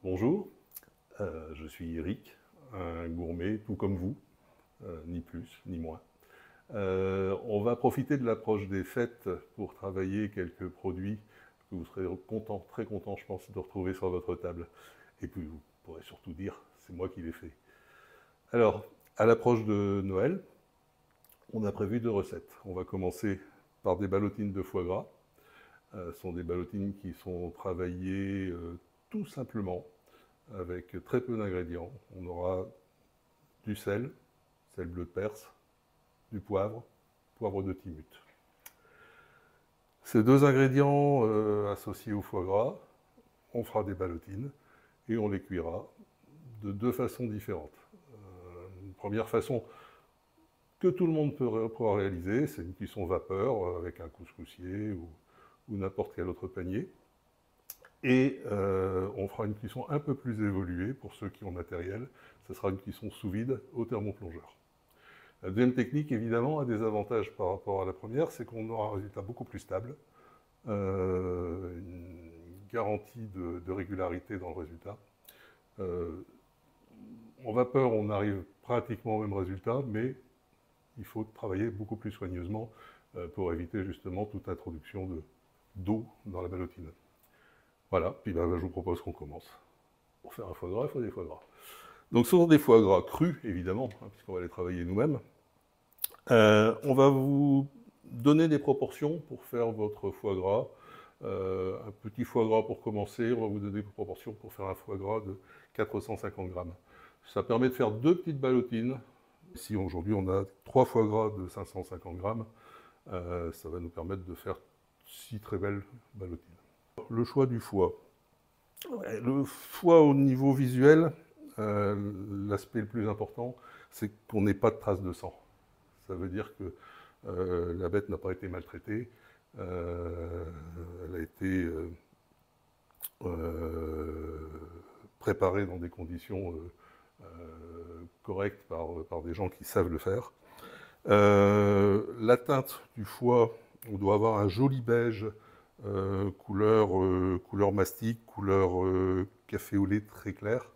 Bonjour, je suis Eric, un gourmet tout comme vous, ni plus ni moins. On va profiter de l'approche des fêtes pour travailler quelques produits que vous serez content, très content, je pense, de retrouver sur votre table. Et puis vous pourrez surtout dire, c'est moi qui l'ai fait. Alors, à l'approche de Noël, on a prévu 2 recettes. On va commencer par des ballotines de foie gras. Ce sont des ballotines qui sont travaillées tout simplement avec très peu d'ingrédients. On aura du sel, sel bleu de Perse, du poivre, poivre de Timut. Ces 2 ingrédients associés au foie gras, on fera des ballotines et on les cuira de 2 façons différentes. Une première façon que tout le monde pourra réaliser, c'est une cuisson vapeur avec un couscoussier ou n'importe quel autre panier. Et on fera une cuisson un peu plus évoluée pour ceux qui ont matériel. Ce sera une cuisson sous vide au thermoplongeur. La deuxième technique, évidemment, a des avantages par rapport à la première, c'est qu'on aura un résultat beaucoup plus stable, une garantie de régularité dans le résultat. En vapeur, on arrive pratiquement au même résultat, mais il faut travailler beaucoup plus soigneusement pour éviter justement toute introduction d'eau dans la ballotine. Voilà, puis je vous propose qu'on commence. Pour faire un foie gras, il faut des foie gras. Donc ce sont des foie gras crus, évidemment, puisqu'on va les travailler nous-mêmes. On va vous donner des proportions pour faire votre foie gras. Un petit foie gras pour commencer, on va vous donner des proportions pour faire un foie gras de 450 grammes. Ça permet de faire 2 petites ballotines. Ici, aujourd'hui, on a 3 foie gras de 550 grammes. Ça va nous permettre de faire 6 très belles ballotines. Le choix du foie. Le foie au niveau visuel, l'aspect le plus important, c'est qu'on n'ait pas de traces de sang. Ça veut dire que la bête n'a pas été maltraitée, elle a été préparée dans des conditions correctes par des gens qui savent le faire. La teinte du foie, on doit avoir un joli beige, couleur mastic, couleur café au lait très clair.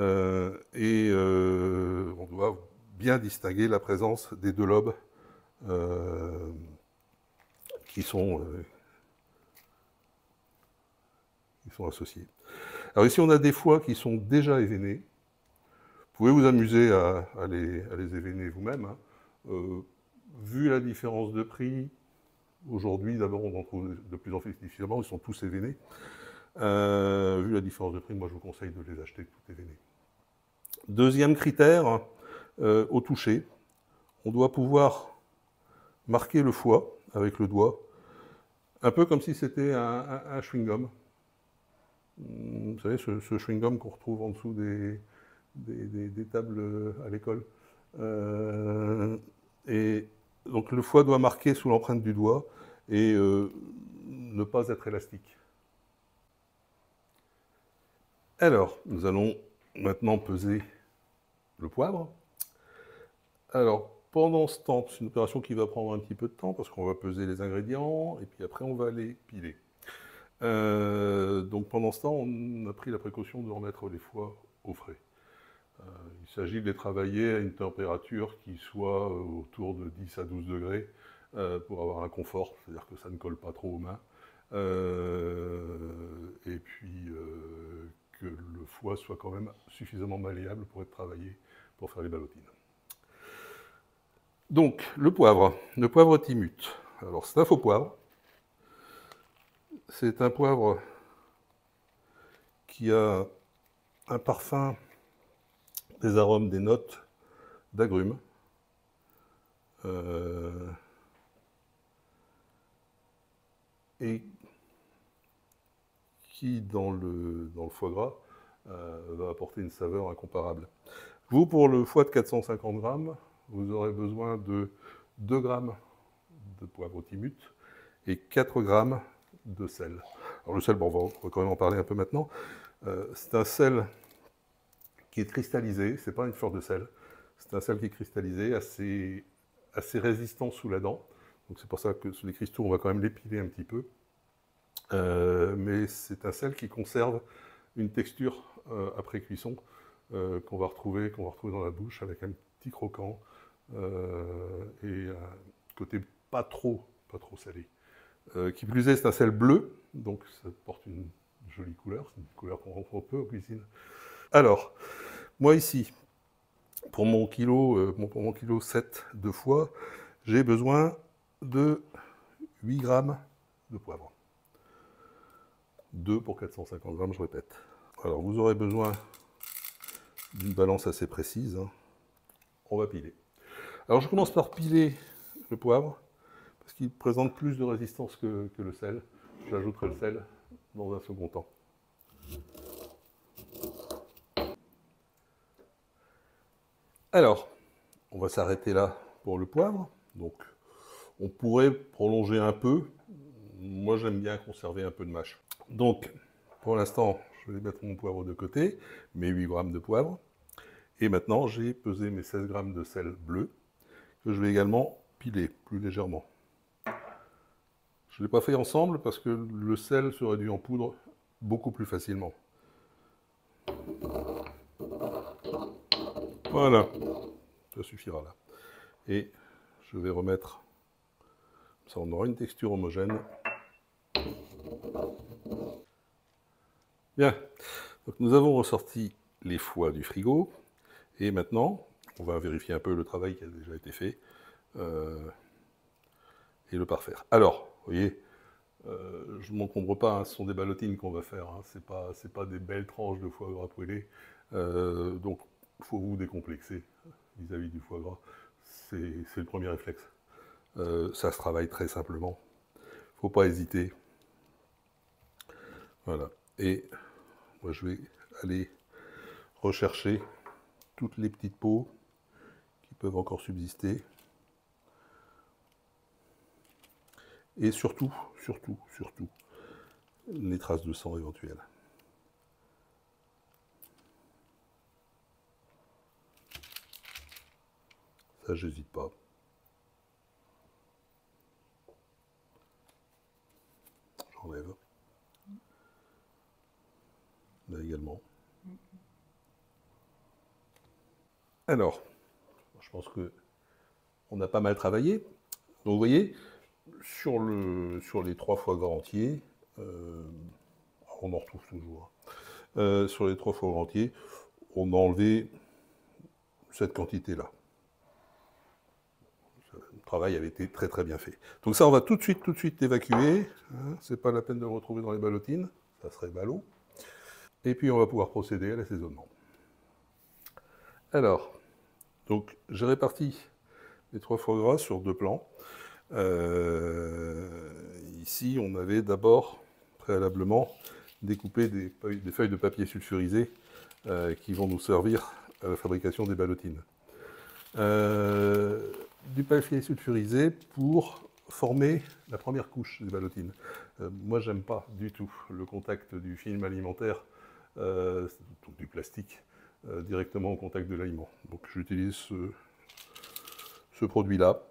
Et on doit bien distinguer la présence des 2 lobes qui sont associés. Alors ici, on a des foies qui sont déjà événés. Vous pouvez vous amuser à les événer vous-même. Hein. Vu la différence de prix, aujourd'hui, d'abord, on en trouve de plus en plus difficilement, ils sont tous événés. Vu la différence de prix, moi, je vous conseille de les acheter tout événés. Deuxième critère, au toucher, on doit pouvoir marquer le foie avec le doigt, un peu comme si c'était un chewing-gum. Vous savez, ce chewing-gum qu'on retrouve en dessous des tables à l'école. Et donc le foie doit marquer sous l'empreinte du doigt et ne pas être élastique. Alors, nous allons maintenant peser le poivre. Alors, pendant ce temps, c'est une opération qui va prendre un petit peu de temps parce qu'on va peser les ingrédients et puis après on va les piler. Donc pendant ce temps, on a pris la précaution de remettre les foies au frais. Il s'agit de les travailler à une température qui soit autour de 10 à 12 degrés pour avoir un confort, c'est-à-dire que ça ne colle pas trop aux mains. Et puis que le foie soit quand même suffisamment malléable pour être travaillé pour faire les ballotines. Donc, le poivre Timut. Alors, c'est un faux poivre. C'est un poivre qui a un parfum, des arômes, des notes d'agrumes. Et qui, dans le foie gras, va apporter une saveur incomparable. Vous, pour le foie de 450 grammes, vous aurez besoin de 2 grammes de poivre Timut et 4 grammes de sel. Alors le sel, bon, on va quand même en parler un peu maintenant. C'est un sel qui est cristallisé, c'est pas une fleur de sel, c'est un sel qui est cristallisé, assez résistant sous la dent. Donc c'est pour ça que sur les cristaux, on va quand même l'épiler un petit peu. Mais c'est un sel qui conserve une texture après cuisson qu'on va retrouver dans la bouche avec un petit croquant et un côté pas trop salé. Qui plus est, c'est un sel bleu, donc ça porte une jolie couleur, c'est une couleur qu'on rencontre peu en cuisine. Alors, moi ici, pour mon kilo 7 de foie, j'ai besoin de 8 grammes de poivre. 2 pour 450 grammes, je répète. Alors, vous aurez besoin d'une balance assez précise. Hein. On va piler. Alors, je commence par piler le poivre, parce qu'il présente plus de résistance que le sel. J'ajouterai le sel dans un second temps. Alors, on va s'arrêter là pour le poivre. Donc, on pourrait prolonger un peu. Moi, j'aime bien conserver un peu de mâche. Donc, pour l'instant, je vais mettre mon poivre de côté, mes 8 grammes de poivre. Et maintenant, j'ai pesé mes 16 grammes de sel bleu, que je vais également piler plus légèrement. Je ne l'ai pas fait ensemble parce que le sel se réduit en poudre beaucoup plus facilement. Voilà, ça suffira là. Et je vais remettre, ça on aura une texture homogène. Bien, donc nous avons ressorti les foies du frigo. Et maintenant, on va vérifier un peu le travail qui a déjà été fait et le parfaire. Alors, vous voyez, je ne m'encombre pas, hein, ce sont des ballotines qu'on va faire, hein, c'est pas des belles tranches de foie gras brûlé. Donc, il faut vous décomplexer vis-à-vis du foie gras. C'est le premier réflexe. Ça se travaille très simplement. Il ne faut pas hésiter. Voilà. Et moi, je vais aller rechercher toutes les petites peaux qui peuvent encore subsister. Et surtout, les traces de sang éventuelles. Ça, j'hésite pas. J'enlève. Là également. Alors, je pense que on a pas mal travaillé. Donc vous voyez, sur les 3 foie gras entiers, on en retrouve toujours. Sur les 3 foie gras entiers, on a enlevé cette quantité-là. Le travail avait été très bien fait. Donc ça, on va tout de suite évacuer. Hein, c'est pas la peine de le retrouver dans les ballotines, ça serait ballot. Et puis on va pouvoir procéder à l'assaisonnement. Alors, donc j'ai réparti les 3 foie gras sur 2 plans. Ici, on avait d'abord, préalablement, découpé des feuilles de papier sulfurisé qui vont nous servir à la fabrication des ballotines. Du papier sulfurisé pour former la première couche des ballotines. Moi, j'aime pas du tout le contact du film alimentaire, du plastique, directement au contact de l'aliment. Donc j'utilise ce produit-là.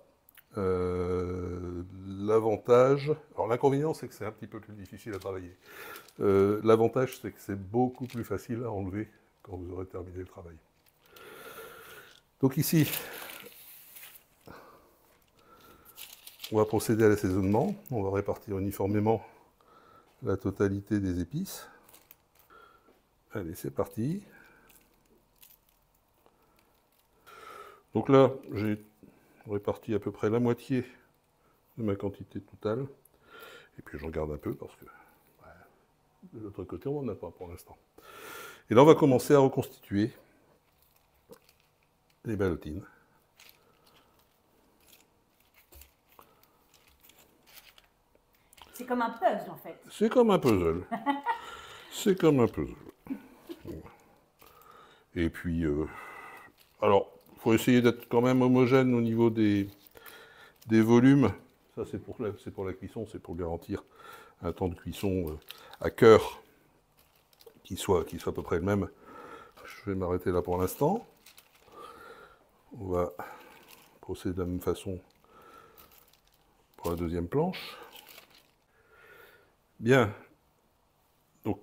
L'avantage, alors l'inconvénient c'est que c'est un petit peu plus difficile à travailler. L'avantage c'est que c'est beaucoup plus facile à enlever quand vous aurez terminé le travail. Donc ici, on va procéder à l'assaisonnement. On va répartir uniformément la totalité des épices. Allez, c'est parti. Donc là, j'ai réparti à peu près la moitié de ma quantité totale. Et puis j'en garde un peu parce que de l'autre côté, on n'en a pas pour l'instant. Et là, on va commencer à reconstituer les ballotines. C'est comme un puzzle en fait. C'est comme un puzzle. C'est comme un puzzle. Et puis, alors, il faut essayer d'être quand même homogène au niveau des volumes. Ça, c'est pour la cuisson, c'est pour garantir un temps de cuisson à cœur qui soit à peu près le même. Je vais m'arrêter là pour l'instant. On va procéder de la même façon pour la deuxième planche. Bien. Donc,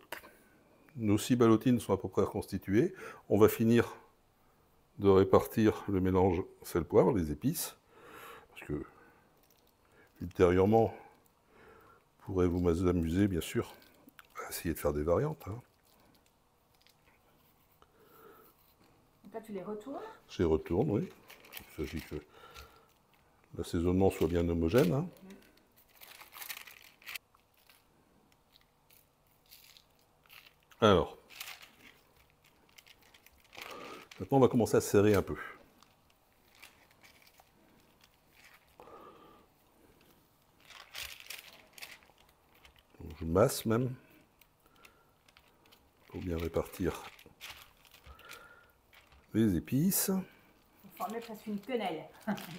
nos 6 ballotines sont à peu près reconstituées. On va finir de répartir le mélange sel-poivre, les épices, parce que ultérieurement, vous pourrez vous amuser, bien sûr, à essayer de faire des variantes. Hein. Donc là, tu les retournes. Je les retourne, oui. Il s'agit que l'assaisonnement soit bien homogène. Hein. Alors, maintenant on va commencer à serrer un peu. Donc, je masse même, pour bien répartir les épices. Vous formez presque une quenelle.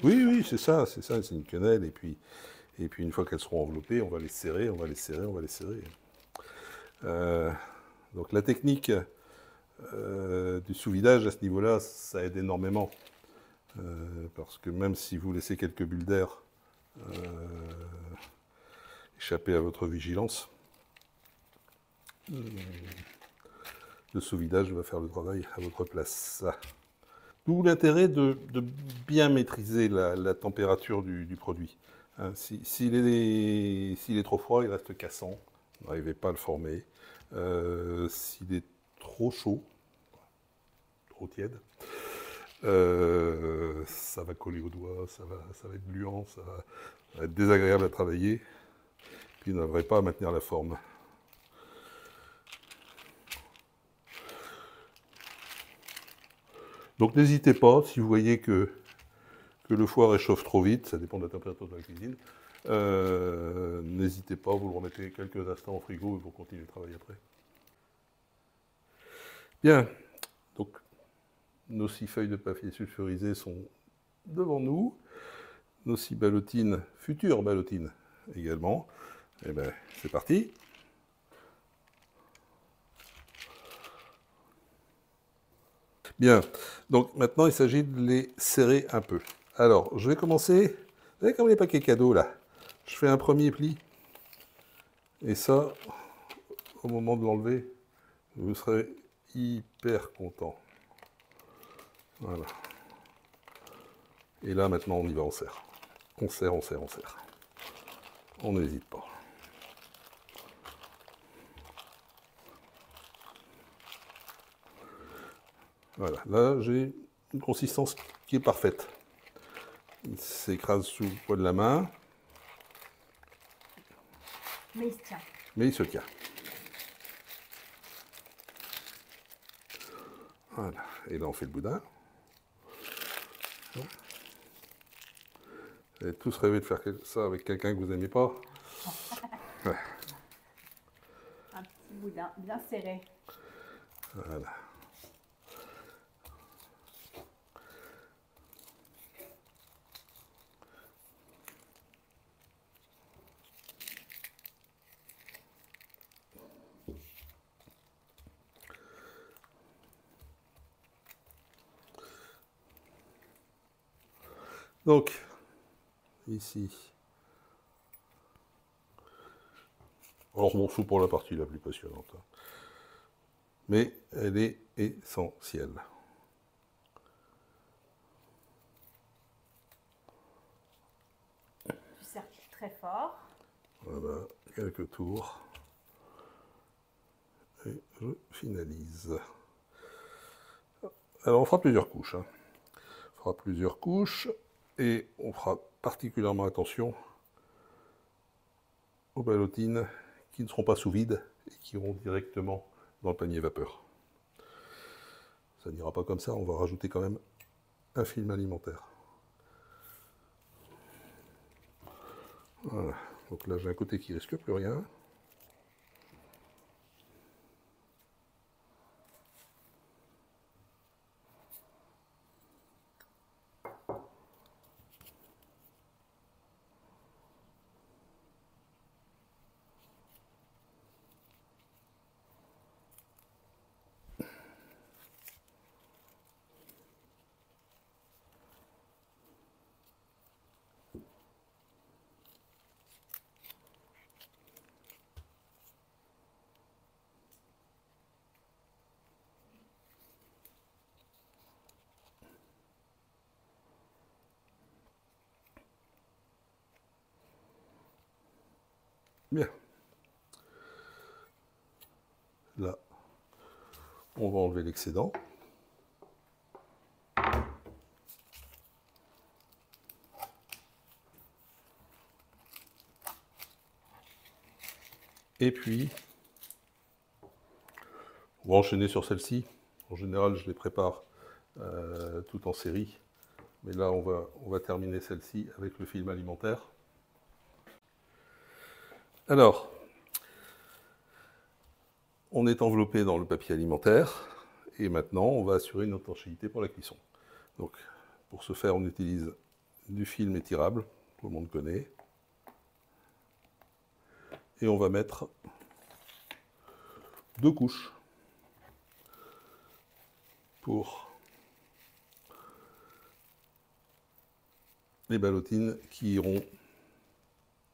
Oui, oui, c'est ça, c'est une quenelle. Et puis une fois qu'elles seront enveloppées, on va les serrer, on va les serrer, on va les serrer. Donc la technique du sous-vidage à ce niveau-là, ça aide énormément. Parce que même si vous laissez quelques bulles d'air échapper à votre vigilance, le sous-vidage va faire le travail à votre place. D'où l'intérêt de bien maîtriser la température du produit. Hein, s'il est trop froid, il reste cassant. Vous n'arrivez pas à le former. S'il est trop chaud, trop tiède, ça va coller aux doigts, ça va être gluant, ça va être désagréable à travailler. Puis vous n'arriverez pas à maintenir la forme. Donc n'hésitez pas, si vous voyez que le foie réchauffe trop vite, ça dépend de la température de la cuisine, n'hésitez pas, vous le remettez quelques instants au frigo et vous continuez le travail après. Bien, donc nos 6 feuilles de papier sulfurisé sont devant nous, nos 6 ballotines, futures ballotines également. Et bien, c'est parti. Bien, donc maintenant il s'agit de les serrer un peu. Alors, je vais commencer, vous savez comme les paquets cadeaux là, je fais un premier pli, et ça, au moment de l'enlever, vous serez hyper content. Voilà. Et là maintenant on y va, on serre. On serre, on serre, on serre. On n'hésite pas. Voilà, là j'ai une consistance qui est parfaite. Il s'écrase sous le poids de la main. Mais il se tient. Mais il se tient. Voilà, et là on fait le boudin. Vous allez tous rêver de faire ça avec quelqu'un que vous n'aimez pas. Ouais. Un petit boudin bien serré. Voilà. Donc, ici. Alors, mon sou pour la partie la plus passionnante. Mais elle est essentielle. Tu serres très fort. Voilà, quelques tours. Et je finalise. Alors, on fera plusieurs couches. Hein. On fera plusieurs couches. Et on fera particulièrement attention aux ballotines qui ne seront pas sous vide et qui iront directement dans le panier vapeur. Ça n'ira pas comme ça, on va rajouter quand même un film alimentaire. Voilà, donc là j'ai un côté qui risque plus rien. Bien. Là, on va enlever l'excédent. Et puis, on va enchaîner sur celle-ci. En général, je les prépare tout en série. Mais là, on va terminer celle-ci avec le film alimentaire. Alors, on est enveloppé dans le papier alimentaire. Et maintenant, on va assurer une étanchéité pour la cuisson. Donc, pour ce faire, on utilise du film étirable, tout le monde connaît. Et on va mettre 2 couches pour les ballotines qui iront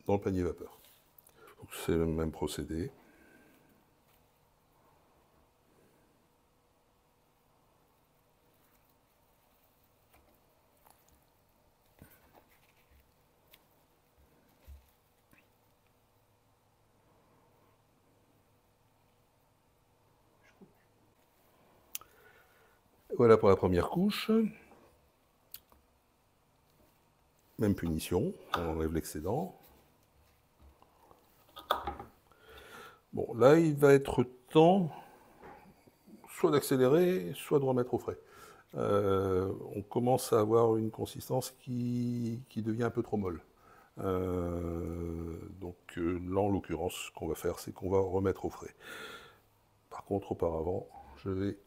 dans le panier vapeur. C'est le même procédé. Voilà pour la première couche. Même punition, on enlève l'excédent. Bon, là, il va être temps soit d'accélérer, soit de remettre au frais. On commence à avoir une consistance qui devient un peu trop molle. Donc là, en l'occurrence, ce qu'on va faire, c'est qu'on va remettre au frais. Par contre, auparavant, je vais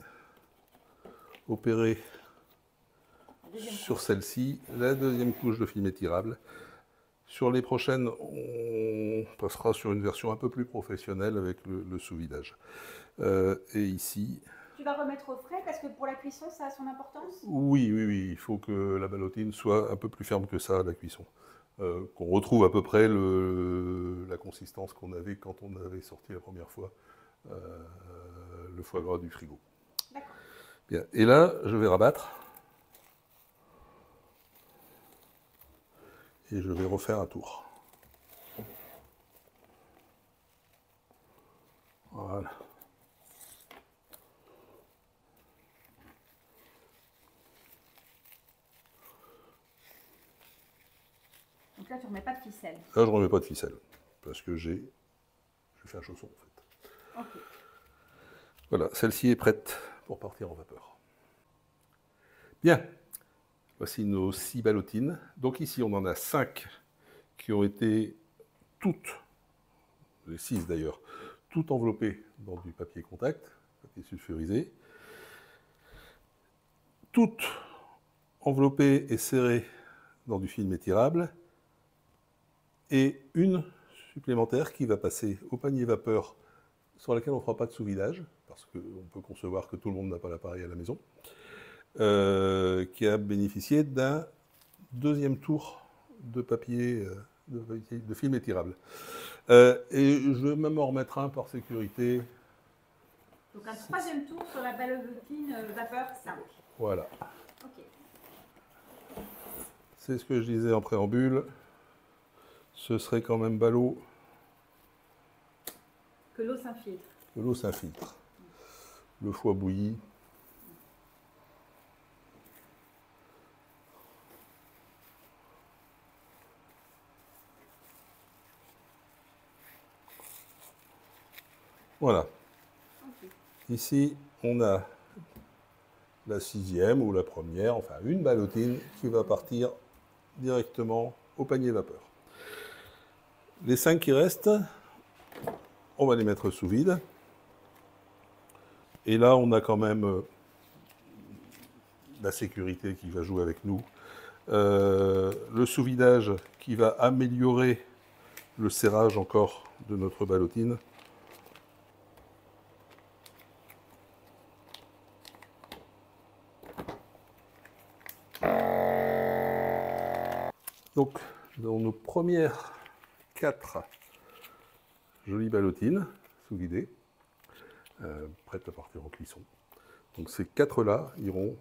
opérer sur celle-ci la deuxième couche de film étirable. Sur les prochaines, on passera sur une version un peu plus professionnelle avec le sous-vidage. Et ici... Tu vas remettre au frais parce que pour la cuisson, ça a son importance? Oui, il faut que la ballotine soit un peu plus ferme que ça à la cuisson. Qu'on retrouve à peu près la consistance qu'on avait quand on avait sorti la première fois le foie gras du frigo. D'accord. Bien. Et là, je vais rabattre. Et je vais refaire un tour. Voilà. Donc là, tu ne remets pas de ficelle. Là, je ne remets pas de ficelle, parce que j'ai fait un chausson, en fait. Ok. Voilà, celle-ci est prête pour partir en vapeur. Bien, voici nos 6 ballotines. Donc ici, on en a 5 qui ont été toutes, les 6 d'ailleurs, toutes enveloppées dans du papier contact, papier sulfurisé. Toutes enveloppées et serrées dans du film étirable. Et une supplémentaire qui va passer au panier vapeur sur laquelle on ne fera pas de sous-vidage, parce qu'on peut concevoir que tout le monde n'a pas l'appareil à la maison, qui a bénéficié d'un deuxième tour de papier, de film étirable. Et je vais même en remettre un par sécurité. Donc un troisième tour sur la ballotine vapeur 5. Voilà. Ok. C'est ce que je disais en préambule. Ce serait quand même ballot que l'eau s'infiltre. Que l'eau s'infiltre. Le foie bouilli. Voilà. Okay. Ici, on a la 6e ou la première, enfin une ballotine qui va partir directement au panier vapeur. Les 5 qui restent, on va les mettre sous vide. Et là, on a quand même la sécurité qui va jouer avec nous. Le sous-vidage qui va améliorer le serrage encore de notre ballotine. Donc, dans nos premières 4 jolies ballotines sous-vidées, prêtes à partir en cuisson. Donc ces 4-là iront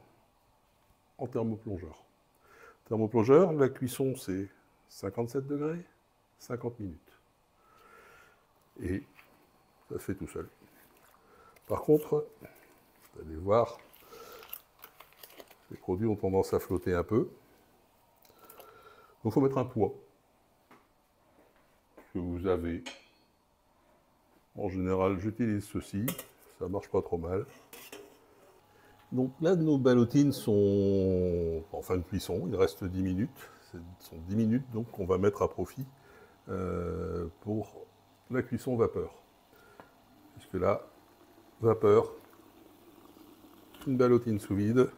en thermoplongeur. Thermoplongeur, la cuisson c'est 57 degrés, 50 minutes. et ça se fait tout seul. Par contre, vous allez voir, les produits ont tendance à flotter un peu. Donc il faut mettre un poids que vous avez. En général, j'utilise ceci, ça marche pas trop mal. Donc là, nos ballotines sont en fin de cuisson, il reste 10 minutes. Ce sont 10 minutes donc qu'on va mettre à profit pour la cuisson vapeur. Puisque là, vapeur, une ballotine sous vide,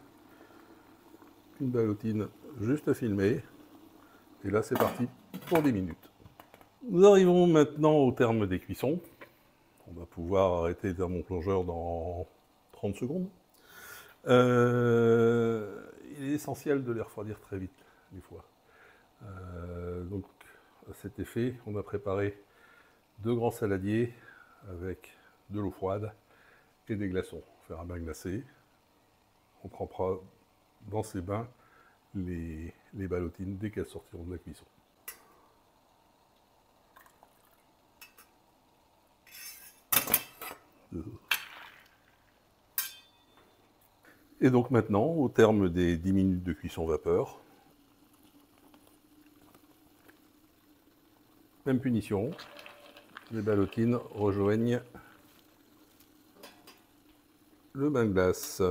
une ballotine juste à filmer, et là c'est parti pour 10 minutes. Nous arrivons maintenant au terme des cuissons. On va pouvoir arrêter le thermoplongeur dans 30 secondes. Il est essentiel de les refroidir très vite, des fois. Donc, à cet effet, on a préparé 2 grands saladiers avec de l'eau froide et des glaçons. On va faire un bain glacé. On trempera dans ces bains les ballotines dès qu'elles sortiront de la cuisson. Et donc maintenant, au terme des 10 minutes de cuisson vapeur, même punition, les ballotines rejoignent le bain de glace.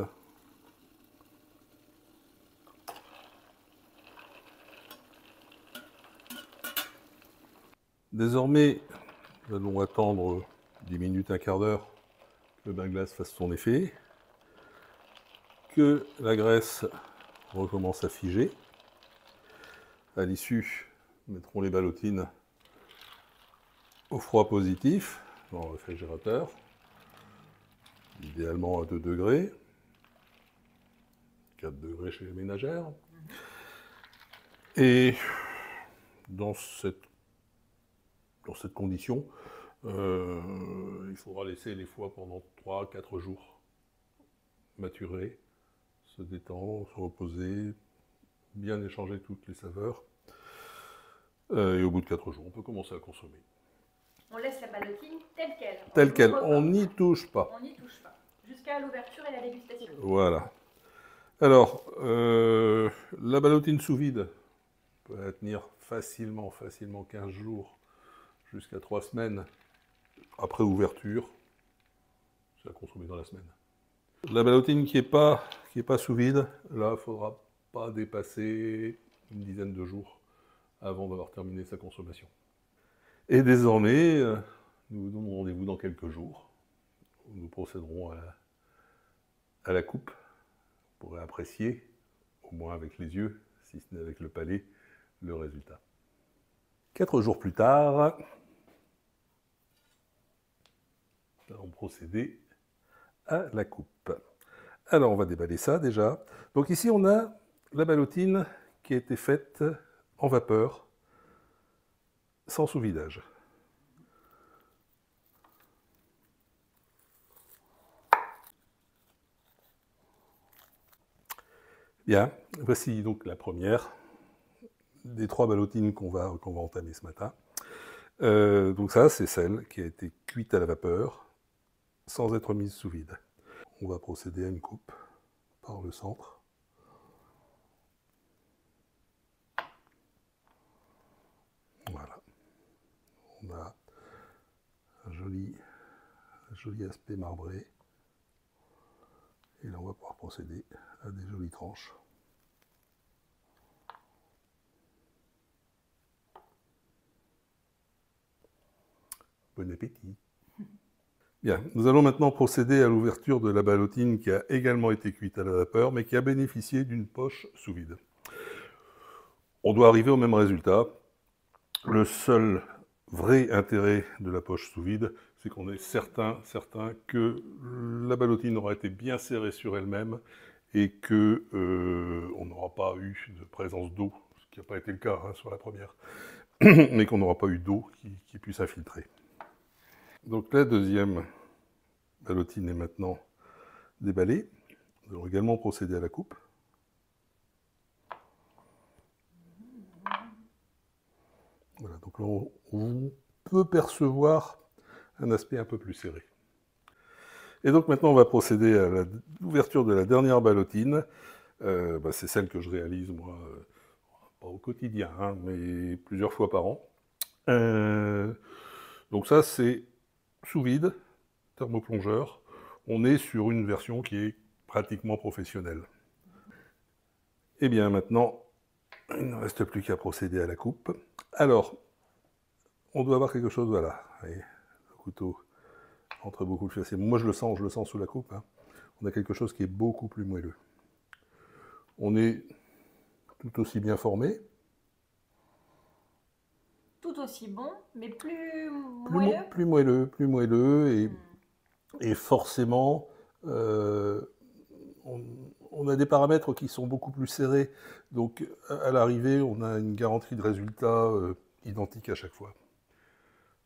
Désormais, nous allons attendre 10 minutes, un quart d'heure, que le bain de glace fasse son effet, que la graisse recommence à figer. À l'issue, nous mettrons les ballotines au froid positif dans le réfrigérateur, idéalement à 2 degrés, 4 degrés chez les ménagères. Et dans cette condition, il faudra laisser les foies pendant 3-4 jours maturer, se détendre, se reposer, bien échanger toutes les saveurs. Et au bout de 4 jours, on peut commencer à consommer. On laisse la ballotine telle qu'elle. Telle qu'elle, on n'y touche pas. On n'y touche pas. Jusqu'à l'ouverture et la dégustation. Voilà. Alors, la ballotine sous vide peut la tenir facilement 15 jours, jusqu'à 3 semaines après ouverture. C'est à consommer dans la semaine. La ballotine qui n'est pas sous vide, là, il ne faudra pas dépasser une dizaine de jours avant d'avoir terminé sa consommation. Et désormais, nous vous donnons rendez-vous dans quelques jours. Nous procéderons à la coupe. Vous pourrez apprécier, au moins avec les yeux, si ce n'est avec le palais, le résultat. 4 jours plus tard, nous allons procéder à la coupe. Alors, on va déballer ça déjà. Donc ici, on a la ballotine qui a été faite en vapeur, sans sous-vidage. Bien, voici donc la première des 3 ballotines qu'on va entamer ce matin. Donc ça, c'est celle qui a été cuite à la vapeur, sans être mise sous vide. On va procéder à une coupe par le centre. Voilà. On a un joli aspect marbré. Et là, on va pouvoir procéder à des jolies tranches. Bon appétit! Bien, nous allons maintenant procéder à l'ouverture de la ballotine qui a également été cuite à la vapeur, mais qui a bénéficié d'une poche sous vide. On doit arriver au même résultat. Le seul vrai intérêt de la poche sous vide, c'est qu'on est certain que la ballotine aura été bien serrée sur elle-même et que on n'aura pas eu de présence d'eau, ce qui n'a pas été le cas sur la première, mais qu'on n'aura pas eu d'eau qui puisse infiltrer. Donc la deuxième ballotine est maintenant déballée. Nous allons également procéder à la coupe. Voilà, donc là, on peut percevoir un aspect un peu plus serré. Et donc maintenant, on va procéder à l'ouverture de la dernière ballotine. C'est celle que je réalise, moi, pas au quotidien, hein, mais plusieurs fois par an. Donc ça, c'est sous vide, thermoplongeur. On est sur une version qui est pratiquement professionnelle. Et bien maintenant, il ne reste plus qu'à procéder à la coupe. Alors, on doit avoir quelque chose, voilà. Voyez, le couteau entre beaucoup de fessiers. Moi, je le sens sous la coupe. Hein. On a quelque chose qui est beaucoup plus moelleux. On est tout aussi bien formé. Tout aussi bon, mais plus moelleux. Plus moelleux, et forcément, on a des paramètres qui sont beaucoup plus serrés. Donc, à l'arrivée, on a une garantie de résultat identique à chaque fois.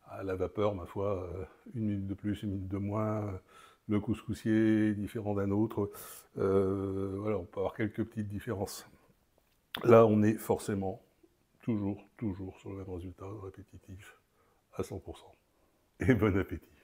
À la vapeur, ma foi, une minute de plus, une minute de moins, le couscoussier est différent d'un autre. Voilà, on peut avoir quelques petites différences. Là, on est forcément toujours sur le même résultat répétitif à 100%. Et bon appétit.